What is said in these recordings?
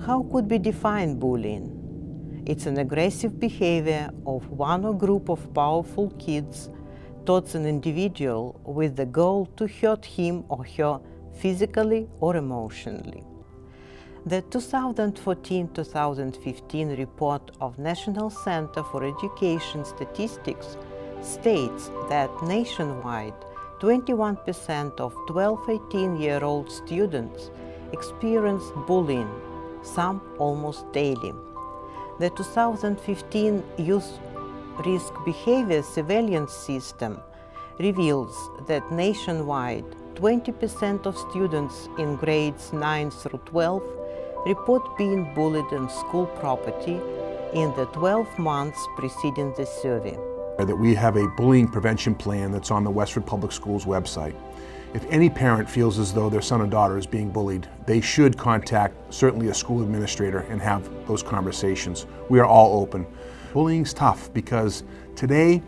How could we define bullying? It's an aggressive behavior of one or group of powerful kids towards an individual with the goal to hurt him or her physically or emotionally. The 2014-2015 report of National Center for Education Statistics states that nationwide, 21% of 12-18-year-old students experienced bullying, some almost daily. The 2015 Youth Risk Behavior Surveillance System reveals that nationwide, 20% of students in grades 9 through 12 report being bullied on school property in the 12 months preceding the survey. That we have a bullying prevention plan that's on the Westford Public Schools website. If any parent feels as though their son or daughter is being bullied, they should contact certainly a school administrator and have those conversations. We are all open. Bullying's tough because today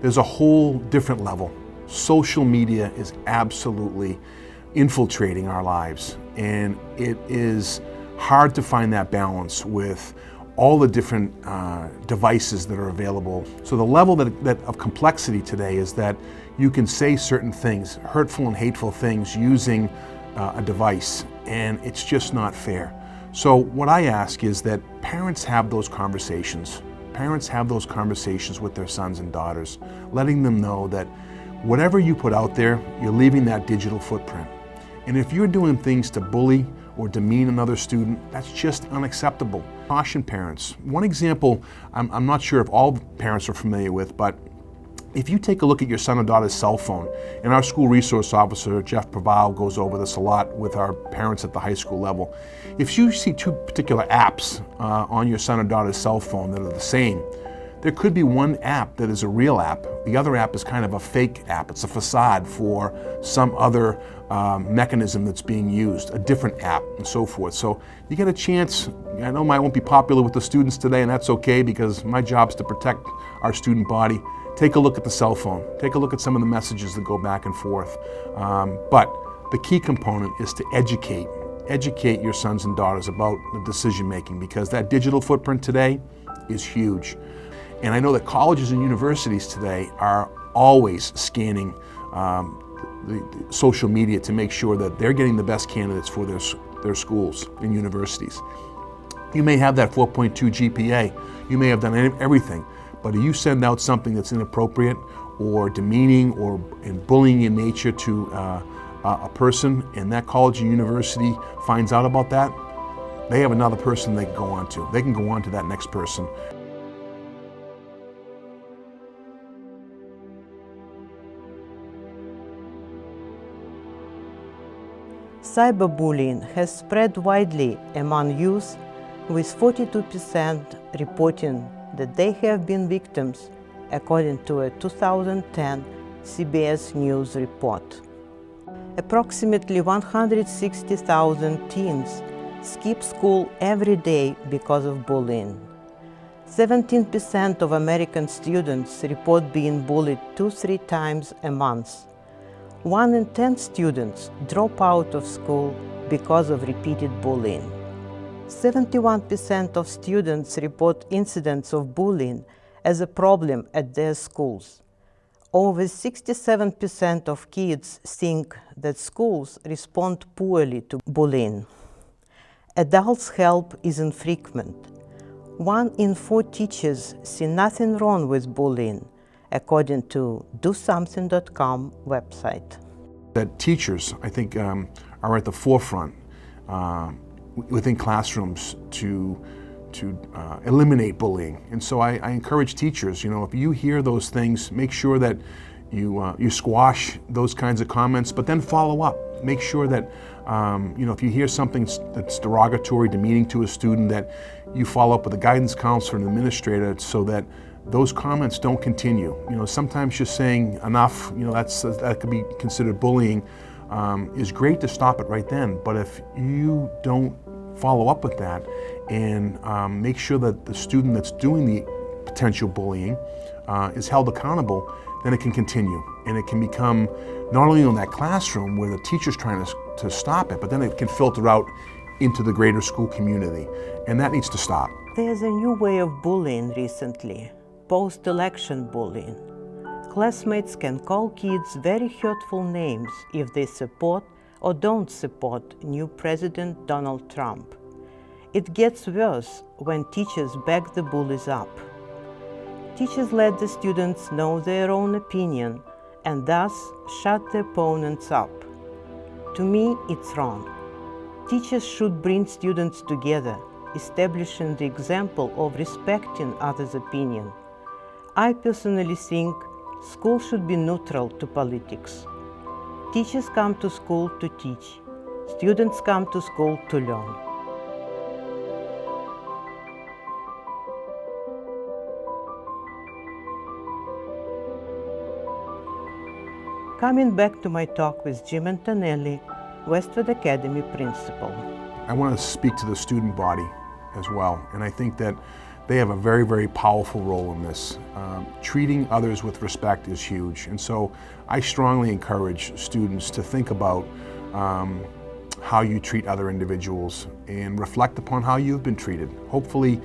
there's a whole different level. Social media is absolutely infiltrating our lives, and it is hard to find that balance with all the different devices that are available. So the level of complexity today is that you can say certain things, hurtful and hateful things, using a device, and it's just not fair. So what I ask is that parents have those conversations. Parents have those conversations with their sons and daughters, letting them know that whatever you put out there, you're leaving that digital footprint. And if you're doing things to bully or demean another student, that's just unacceptable. Caution parents. One example I'm not sure if all parents are familiar with, but if you take a look at your son or daughter's cell phone, and our school resource officer, Jeff Proval, goes over this a lot with our parents at the high school level. If you see two particular apps on your son or daughter's cell phone that are the same, there could be one app that is a real app. The other app is kind of a fake app. It's a facade for some other mechanism that's being used, a different app, and so forth. So you get a chance. I know I won't be popular with the students today, and that's okay because my job is to protect our student body. Take a look at the cell phone. Take a look at some of the messages that go back and forth. But the key component is to educate your sons and daughters about the decision making, because that digital footprint today is huge. And I know that colleges and universities today are always scanning the social media to make sure that they're getting the best candidates for their schools and universities. You may have that 4.2 GPA, you may have done everything, but if you send out something that's inappropriate or demeaning or bullying in nature to a person, and that college or university finds out about that, they have another person they can go on to. They can go on to that next person. Cyberbullying has spread widely among youth, with 42% reporting that they have been victims, according to a 2010 CBS News report. Approximately 160,000 teens skip school every day because of bullying. 17% of American students report being bullied 2-3 times a month. 1 in 10 students drop out of school because of repeated bullying. 71% of students report incidents of bullying as a problem at their schools. Over 67% of kids think that schools respond poorly to bullying. Adults' help is infrequent. 1 in 4 teachers see nothing wrong with bullying, according to DoSomething.com website. That teachers, I think, are at the forefront within classrooms to eliminate bullying. And so I encourage teachers, if you hear those things, make sure that you squash those kinds of comments, but then follow up. Make sure that, if you hear something that's derogatory, demeaning to a student, that you follow up with a guidance counselor and administrator so that those comments don't continue. Sometimes just saying enough, that could be considered bullying, is great to stop it right then. But if you don't follow up with that and make sure that the student that's doing the potential bullying is held accountable, then it can continue. And it can become not only in that classroom where the teacher's trying to stop it, but then it can filter out into the greater school community, and that needs to stop. There's a new way of bullying recently, post-election bullying. Classmates can call kids very hurtful names if they support or don't support new President Donald Trump. It gets worse when teachers back the bullies up. Teachers let the students know their own opinion and thus shut the opponents up. To me, it's wrong. Teachers should bring students together, establishing the example of respecting others' opinion. I personally think school should be neutral to politics. Teachers come to school to teach. Students come to school to learn. Coming back to my talk with Jim Antonelli, Westwood Academy principal. I want to speak to the student body as well, and I think that they have a very, very powerful role in this. Treating others with respect is huge, and so I strongly encourage students to think about how you treat other individuals and reflect upon how you've been treated. Hopefully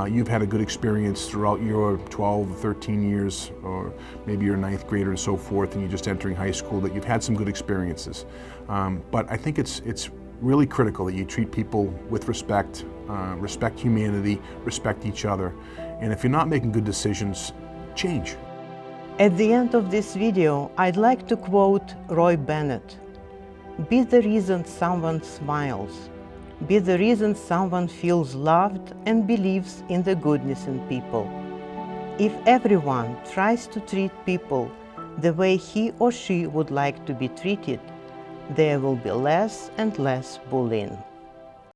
you've had a good experience throughout your 12 or 13 years, or maybe you're a ninth grader and so forth, and you're just entering high school, that you've had some good experiences. But I think it's really critical that you treat people with respect, respect humanity, respect each other. And if you're not making good decisions, change. At the end of this video, I'd like to quote Roy Bennett. Be the reason someone smiles. Be the reason someone feels loved and believes in the goodness in people. If everyone tries to treat people the way he or she would like to be treated, there will be less and less bullying.